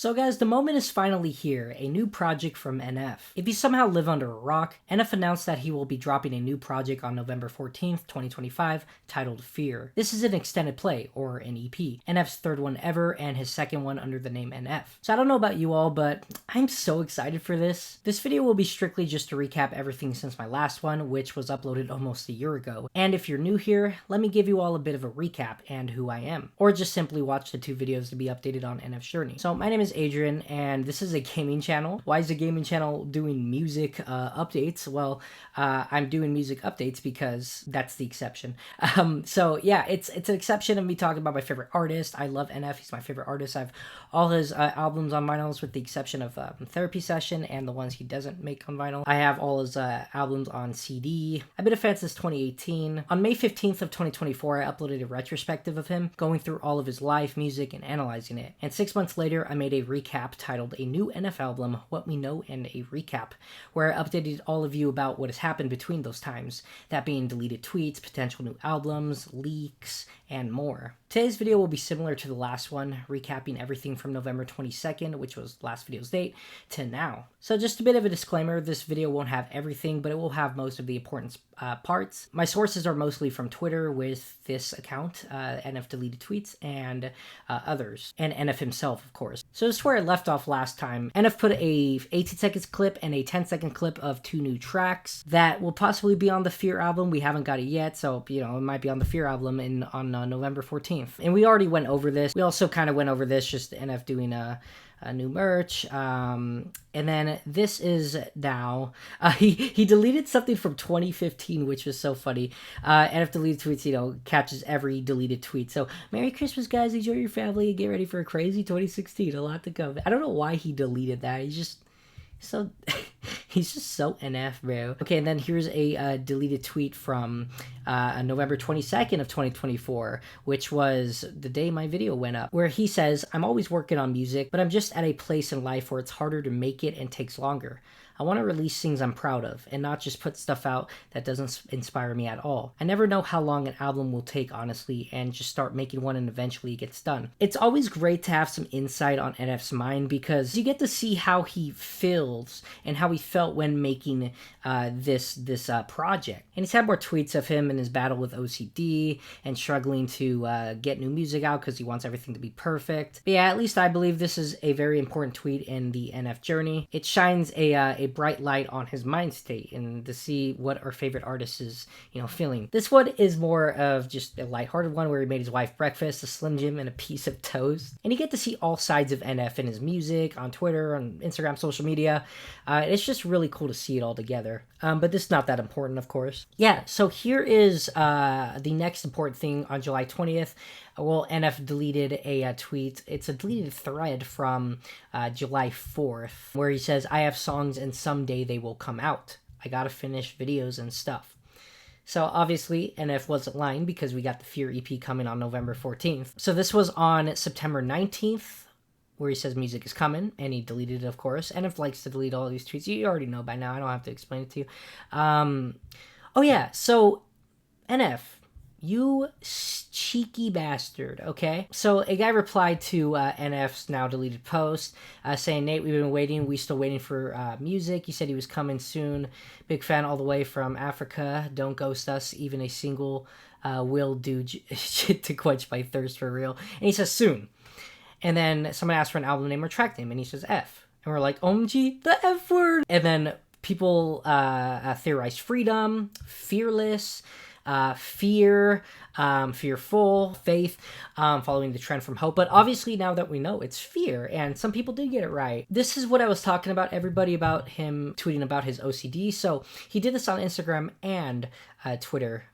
So guys, the moment is finally here, a new project from NF. If you somehow live under a rock, NF announced that he will be dropping a new project on November 14th, 2025, titled Fear. This is an extended play, or an EP, NF's third one ever, and his second one under the name NF. So I don't know about you all, but I'm so excited for this. This video will be strictly just to recap everything since my last one, which was uploaded almost a year ago. And if you're new here, let me give you all a bit of a recap and who I am. Or just simply watch the two videos to be updated on NF's journey. So my name is Adrian, and this is a gaming channel. Why is a gaming channel doing music updates? Well, I'm doing music updates because that's the exception. So yeah, it's an exception of me talking about my favorite artist. I love NF. He's my favorite artist. I have all his albums on vinyls with the exception of Therapy Session and the ones he doesn't make on vinyl. I have all his albums on CD. I've been a fan since 2018. On May 15th of 2024, I uploaded a retrospective of him, going through all of his live music and analyzing it. And 6 months later, I made a recap titled A New NF Album, What We Know, and a Recap, where I updated all of you about what has happened between those times, that being deleted tweets, potential new albums, leaks, and more. Today's video will be similar to the last one, recapping everything from November 22nd, which was last video's date, to now. So just a bit of a disclaimer, this video won't have everything, but it will have most of the important parts. My sources are mostly from Twitter with this account, NF deleted tweets, and others, and NF himself, of course. So this is where I left off last time. NF put a 18 seconds clip and a 10-second clip of two new tracks that will possibly be on the Fear album. We haven't got it yet, so it might be on the Fear album on November 14th. And we already went over this. We also kind of went over this, just NF doing a new merch, and then this is now, he deleted something from 2015, which was so funny. NF deleted tweets, catches every deleted tweet. So, Merry Christmas, guys, enjoy your family, get ready for a crazy 2016, a lot to come. I don't know why he deleted that, he's just so NF, bro. Okay, and then here's a deleted tweet from November 22nd of 2024, which was the day my video went up, where he says, I'm always working on music, but I'm just at a place in life where it's harder to make it and takes longer. I want to release things I'm proud of and not just put stuff out that doesn't inspire me at all. I never know how long an album will take, honestly, and just start making one and eventually it gets done. It's always great to have some insight on NF's mind because you get to see how he feels and how he felt when making this project. And he's had more tweets of him in his battle with OCD and struggling to get new music out because he wants everything to be perfect. But yeah, at least I believe this is a very important tweet in the NF journey. It shines a bright light on his mind state and to see what our favorite artist is, feeling. This one is more of just a lighthearted one where he made his wife breakfast, a Slim Jim, and a piece of toast. And you get to see all sides of NF in his music, on Twitter, on Instagram, social media. It's just really cool to see it all together. But this is not that important, of course. Yeah, so here is the next important thing on July 20th. Well, NF deleted a tweet. It's a deleted thread from July 4th where he says, I have songs and someday they will come out. I gotta finish videos and stuff. So obviously NF wasn't lying because we got the Fear EP coming on November 14th. So this was on September 19th where he says music is coming, and he deleted it, of course. NF likes to delete all these tweets. You already know by now. I don't have to explain it to you. Oh yeah, so NF, you cheeky bastard, okay? So a guy replied to NF's now deleted post saying, Nate, we've been waiting. We still waiting for music. He said he was coming soon. Big fan all the way from Africa. Don't ghost us. Even a single will do shit to quench my thirst for real. And he says soon. And then someone asked for an album name or track name, and he says F. And we're like, OMG, the F word. And then people theorized freedom, fearless, fear, fearful, faith, following the trend from hope. But obviously now that we know, it's fear, and some people did get it right. This is what I was talking about, everybody, about him tweeting about his OCD. So he did this on Instagram and Twitter,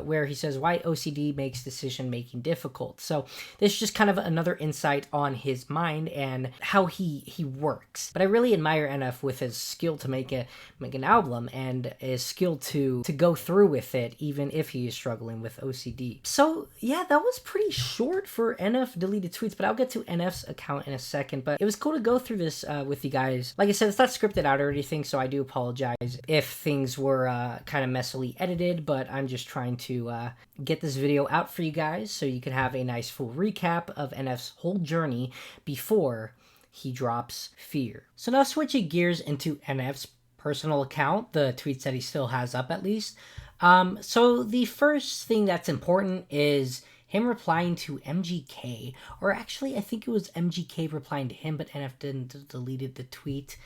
where he says why OCD makes decision making difficult. So this is just kind of another insight on his mind and how he works. But I really admire NF with his skill to make an album and his skill to go through with it even if he is struggling with OCD. So yeah, that was pretty short for NF deleted tweets, but I'll get to NF's account in a second. But it was cool to go through this with you guys. Like I said, it's not scripted out or anything, so I do apologize if things were kind of messily edited, but I'm just trying to get this video out for you guys so you can have a nice full recap of NF's whole journey before he drops Fear. So now switching gears into NF's personal account, the tweets that he still has up at least. So the first thing that's important is him replying to MGK, or actually I think it was MGK replying to him, but NF didn't deleted the tweet.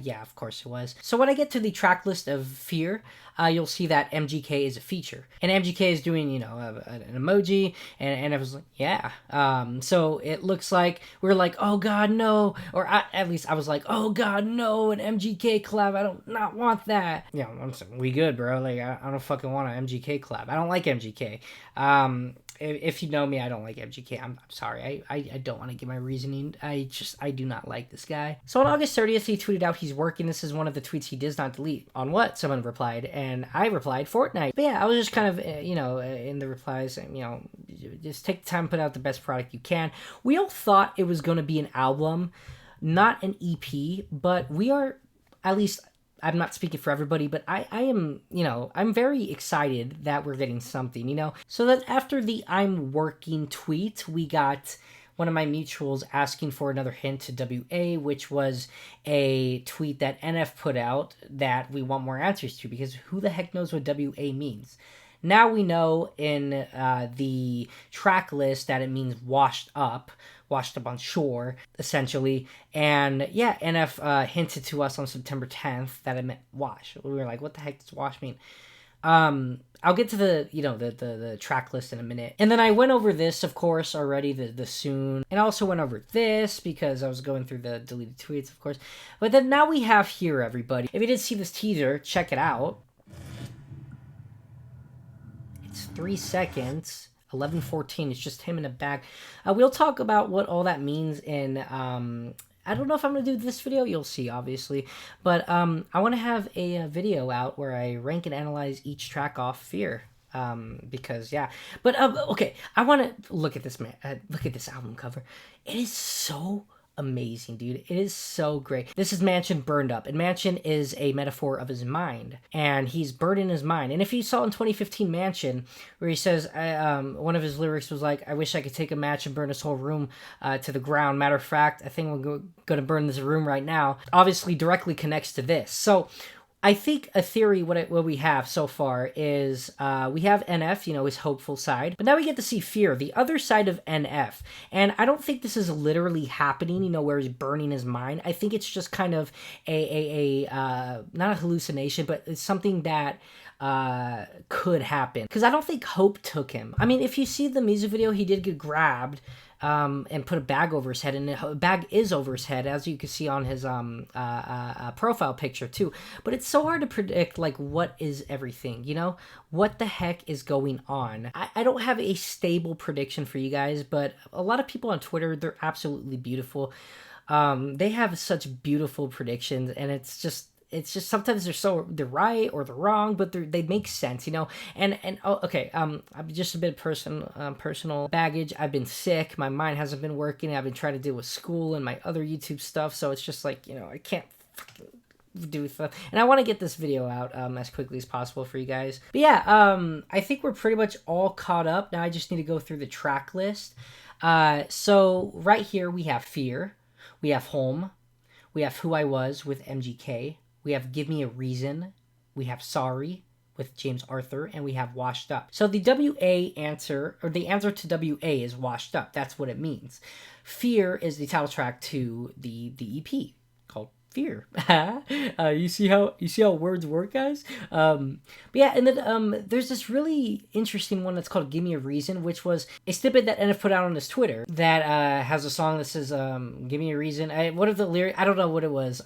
Yeah, of course it was. So when I get to the track list of Fear, you'll see that MGK is a feature. And MGK is doing, you know, an emoji, and I was like, yeah. So it looks like we're like, oh god, no. Or at least I was like, oh god, no, an MGK collab. I don't not want that. You know, I'm saying, we good, bro. Like, I don't fucking want an MGK collab. I don't like MGK. If you know me, I don't like MGK. I'm sorry. I don't want to give my reasoning. I do not like this guy. So on August 30th, he tweeted out he's working. This is one of the tweets he does not delete. On what? Someone replied, and I replied, Fortnite. But yeah, I was just kind of, in the replies, just take the time to put out the best product you can. We all thought it was going to be an album, not an EP, but we are, at least I'm not speaking for everybody, but I am, I'm very excited that we're getting something, So that after the I'm working tweet, we got one of my mutuals asking for another hint to WA, which was a tweet that NF put out that we want more answers to, because who the heck knows what WA means? Now we know in the track list that it means washed up on shore, essentially. And yeah, NF hinted to us on September 10th that it meant wash. We were like, what the heck does wash mean? I'll get to the track list in a minute. And then I went over this, of course, already, the soon. And I also went over this because I was going through the deleted tweets, of course. But then now we have here, everybody. If you didn't see this teaser, check it out. It's 3 seconds. 11:14. It's just him in a bag. We'll talk about what all that means in I don't know if I'm gonna do this video. You'll see, obviously, but I want to have a video out where I rank and analyze each track off Fear. Because yeah, but okay, I want to look at this look at this album cover. It is so amazing, dude. It is so great. This is Mansion burned up, and Mansion is a metaphor of his mind, and he's burning his mind. And if you saw in 2015 Mansion, where he says, one of his lyrics was like, I wish I could take a match and burn this whole room to the ground. Matter of fact, I think we're going to burn this room right now. Obviously directly connects to this. So I think a theory, what we have so far is we have NF, his hopeful side, but now we get to see Fear, the other side of NF. And I don't think this is literally happening, where he's burning his mind. I think it's just kind of a not a hallucination, but it's something that could happen. Because I don't think Hope took him. I mean, if you see the music video, he did get grabbed and put a bag over his head, and the bag is over his head, as you can see on his profile picture too. But it's so hard to predict, like, what is everything, what the heck is going on. I don't have a stable prediction for you guys, but a lot of people on Twitter, they're absolutely beautiful. They have such beautiful predictions, and it's just sometimes they're right or they're wrong, but they make sense, And okay, I'm just a bit personal baggage. I've been sick. My mind hasn't been working. I've been trying to deal with school and my other YouTube stuff, so it's just like, I can't do stuff. And I want to get this video out as quickly as possible for you guys. But yeah, I think we're pretty much all caught up. Now I just need to go through the track list. So right here we have Fear, we have Home, we have Who I Was with MGK. We have Give Me a Reason, we have Sorry with James Arthur, and we have Washed Up. So the WA answer, or the answer to WA is Washed Up. That's what it means. Fear is the title track to the EP called Fear. You see how words work, guys? But yeah, and then there's this really interesting one that's called Give Me a Reason, which was a snippet that NF put out on his Twitter that has a song that says Give Me a Reason. What are the lyrics? I don't know what it was.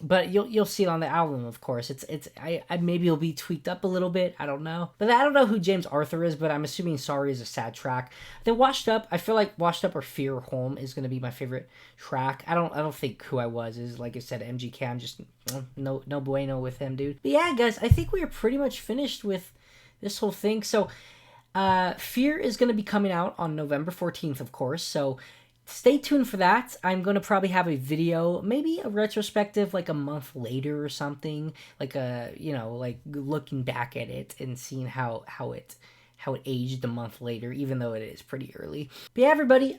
But you'll see it on the album, of course. I maybe it'll be tweaked up a little bit. I don't know. But I don't know who James Arthur is, but I'm assuming Sorry is a sad track. Then Washed Up, I feel like Washed Up or Fear or Home is gonna be my favorite track. I don't think Who I Was is, like I said, MGK. I'm just no bueno with him, dude. But yeah, guys, I think we are pretty much finished with this whole thing. So Fear is gonna be coming out on November 14th, of course. So stay tuned for that. I'm going to probably have a video, maybe a retrospective, like a month later or something, like like looking back at it and seeing how it aged a month later, even though it is pretty early. But yeah, everybody,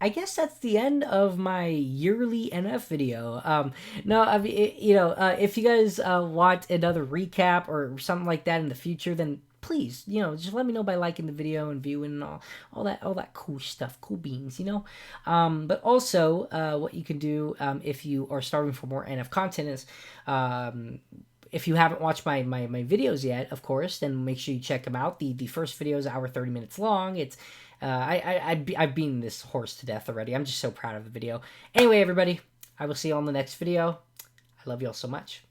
I guess that's the end of my yearly NF video. No, I mean, if you guys want another recap or something like that in the future, then please, just let me know by liking the video and viewing and all that cool stuff, cool beans, But also, what you can do if you are starving for more NF content is, if you haven't watched my videos yet, of course, then make sure you check them out. The first video is 1 hour 30 minutes long. It's I've beaten this horse to death already. I'm just so proud of the video. Anyway, everybody, I will see you on the next video. I love you all so much.